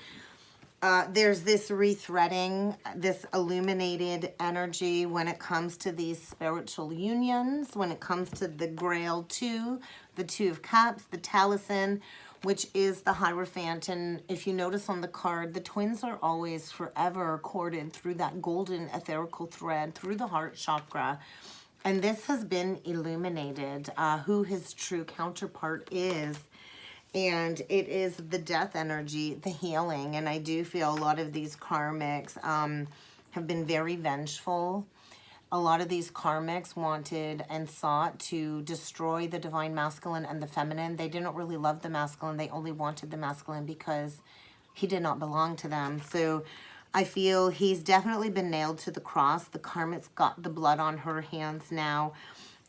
there's this rethreading, this illuminated energy when it comes to these spiritual unions, when it comes to the Grail 2, the 2 of Cups, the Talisman, which is the Hierophant. And if you notice on the card, the twins are always forever corded through that golden etherical thread, through the heart chakra. And this has been illuminated, who his true counterpart is. And it is the death energy, the healing. And I do feel a lot of these karmics have been very vengeful. A lot of these karmics wanted and sought to destroy the divine masculine and the feminine. They didn't really love the masculine. They only wanted the masculine because he did not belong to them. So I feel he's definitely been nailed to the cross. The karmic's got the blood on her hands now.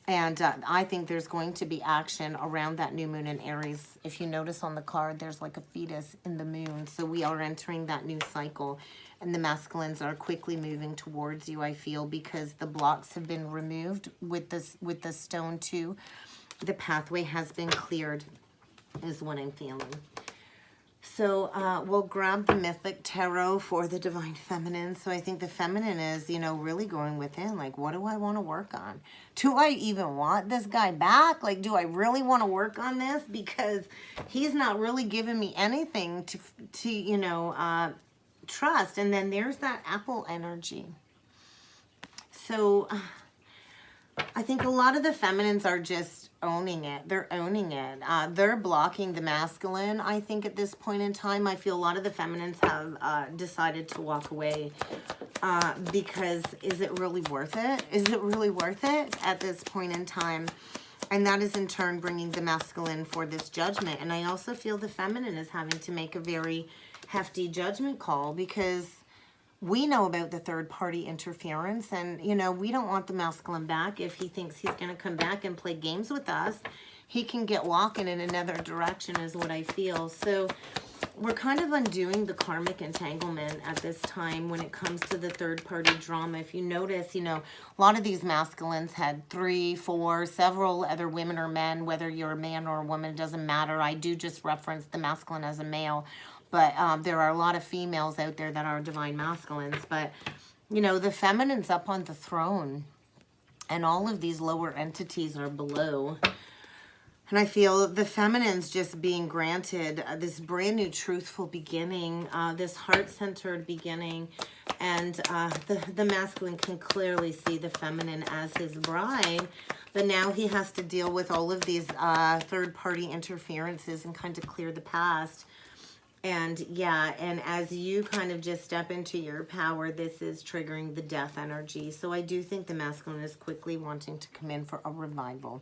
And I think there's going to be action around that new moon in Aries. If you notice on the card, there's like a fetus in the moon. So we are entering that new cycle. And the masculines are quickly moving towards you, I feel, because the blocks have been removed with the stone too. The pathway has been cleared, is what I'm feeling. So we'll grab the Mythic Tarot for the Divine Feminine. So I think the Feminine is, you know, really going within. Like, what do I want to work on? Do I even want this guy back? Like, do I really want to work on this? Because he's not really giving me anything to you know, trust. And then there's that Apple energy. So I think a lot of the feminines are just owning it. They're owning it. They're blocking the masculine, I think, at this point in time. I feel a lot of the feminines have decided to walk away because is it really worth it? Is it really worth it at this point in time? And that is in turn bringing the masculine for this judgment. And I also feel the feminine is having to make a very hefty judgment call because we know about the third party interference, and you know, we don't want the masculine back. If he thinks he's going to come back and play games with us, he can get walking in another direction is what I feel. So we're kind of undoing the karmic entanglement at this time when it comes to the third party drama. If you notice, you know, a lot of these masculines had 3, 4, several other women or men, whether you're a man or a woman, it doesn't matter. I do just reference the masculine as a male. But there are a lot of females out there that are divine masculines. But, you know, the feminine's up on the throne. And all of these lower entities are below. And I feel the feminine's just being granted this brand new truthful beginning. This heart-centered beginning. And the masculine can clearly see the feminine as his bride. But now he has to deal with all of these third-party interferences and kind of clear the past. And yeah, and as you kind of just step into your power, this is triggering the death energy. So I do think the masculine is quickly wanting to come in for a revival.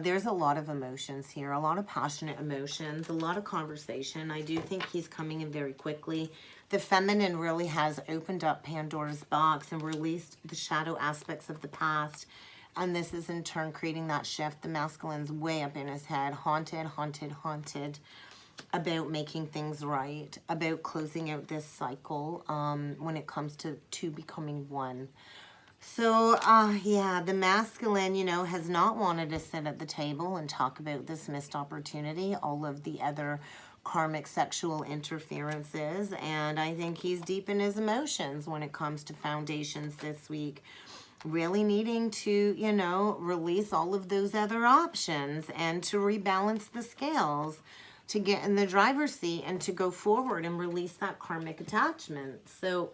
There's a lot of emotions here, a lot of passionate emotions, a lot of conversation. I do think he's coming in very quickly. The feminine really has opened up Pandora's box and released the shadow aspects of the past. And this is in turn creating that shift. The masculine's way up in his head, haunted, haunted, haunted, about making things right, about closing out this cycle when it comes to two becoming one. So, yeah, the masculine, you know, has not wanted to sit at the table and talk about this missed opportunity, all of the other karmic sexual interferences, and I think he's deep in his emotions when it comes to foundations this week. Really needing to, you know, release all of those other options and to rebalance the scales, to get in the driver's seat and to go forward and release that karmic attachment. So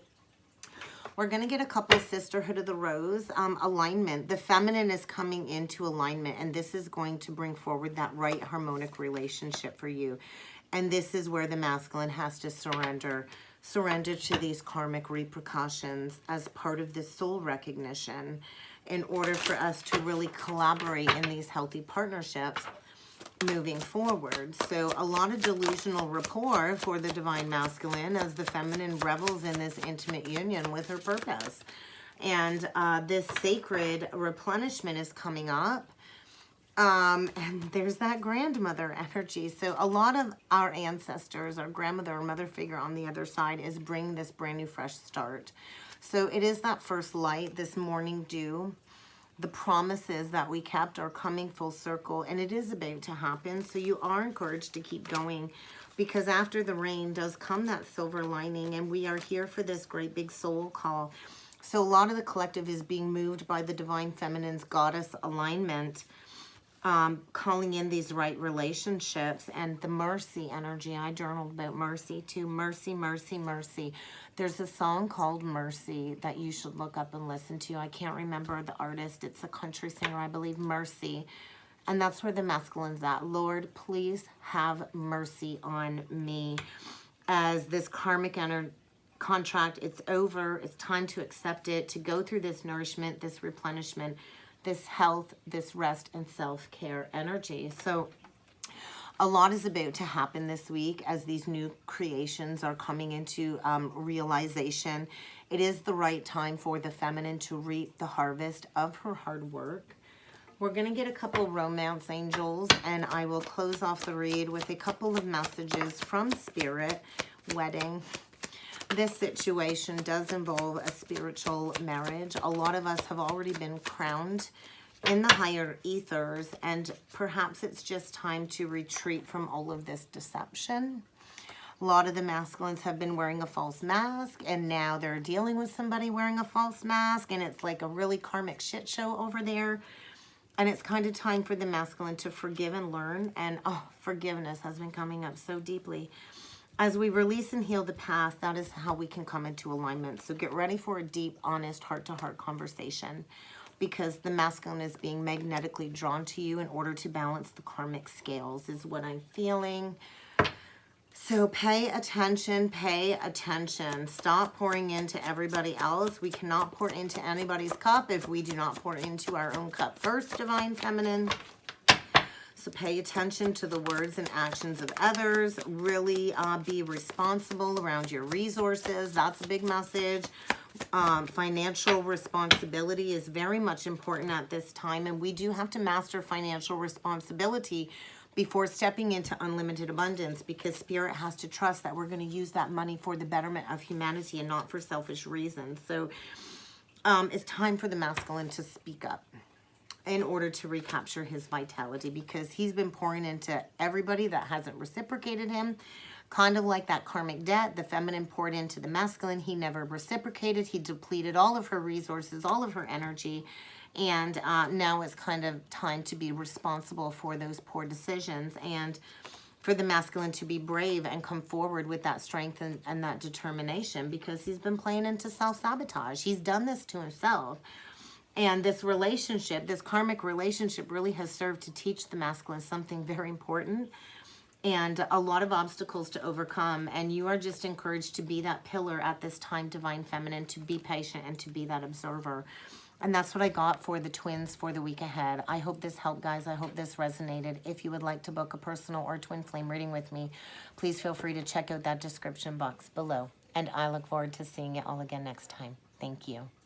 we're going to get a couple of Sisterhood of the Rose alignment. The feminine is coming into alignment, and this is going to bring forward that right harmonic relationship for you. And this is where the masculine has to surrender to these karmic repercussions as part of this soul recognition in order for us to really collaborate in these healthy partnerships moving forward. So a lot of delusional rapport for the divine masculine as the feminine revels in this intimate union with her purpose. And this sacred replenishment is coming up. And there's that grandmother energy. So a lot of our ancestors, our grandmother or mother figure on the other side is bringing this brand new fresh start. So it is that first light, this morning dew. The promises that we kept are coming full circle, and it is about to happen. So you are encouraged to keep going, because after the rain does come that silver lining, and we are here for this great big soul call. So a lot of the collective is being moved by the divine feminine's goddess alignment, calling in these right relationships and the mercy energy. I journaled about mercy too. Mercy, mercy, mercy. There's a song called Mercy that you should look up and listen to. I can't remember the artist. It's a country singer, I believe, Mercy. And that's where the masculine's at. Lord, please have mercy on me. As this karmic contract, it's over. It's time to accept it, to go through this nourishment, this replenishment, this health, this rest and self-care energy. So a lot is about to happen this week as these new creations are coming into realization. It is the right time for the feminine to reap the harvest of her hard work. We're going to get a couple romance angels, and I will close off the read with a couple of messages from Spirit. Wedding. This situation does involve a spiritual marriage. A lot of us have already been crowned in the higher ethers, and perhaps it's just time to retreat from all of this deception. A lot of the masculines have been wearing a false mask, and now they're dealing with somebody wearing a false mask, and it's like a really karmic shit show over there. And it's kind of time for the masculine to forgive and learn. And oh, forgiveness has been coming up so deeply. As we release and heal the past, that is how we can come into alignment. So get ready for a deep, honest, heart-to-heart conversation, because the masculine is being magnetically drawn to you in order to balance the karmic scales, is what I'm feeling. So pay attention, pay attention. Stop pouring into everybody else. We cannot pour into anybody's cup if we do not pour into our own cup first, Divine Feminine. So pay attention to the words and actions of others. Really be responsible around your resources. That's a big message. Financial responsibility is very much important at this time, and we do have to master financial responsibility before stepping into unlimited abundance, because Spirit has to trust that we're going to use that money for the betterment of humanity and not for selfish reasons. So it's time for the masculine to speak up in order to recapture his vitality, because he's been pouring into everybody that hasn't reciprocated him. Kind of like that karmic debt, the feminine poured into the masculine. He never reciprocated. He depleted all of her resources, all of her energy. And now it's kind of time to be responsible for those poor decisions, and for the masculine to be brave and come forward with that strength and that determination, because he's been playing into self-sabotage. He's done this to himself. And this relationship, this karmic relationship, really has served to teach the masculine something very important, and a lot of obstacles to overcome. And you are just encouraged to be that pillar at this time, Divine Feminine, to be patient and to be that observer. And that's what I got for the twins for the week ahead. I hope this helped, guys. I hope this resonated. If you would like to book a personal or twin flame reading with me, please feel free to check out that description box below. And I look forward to seeing you all again next time. Thank you.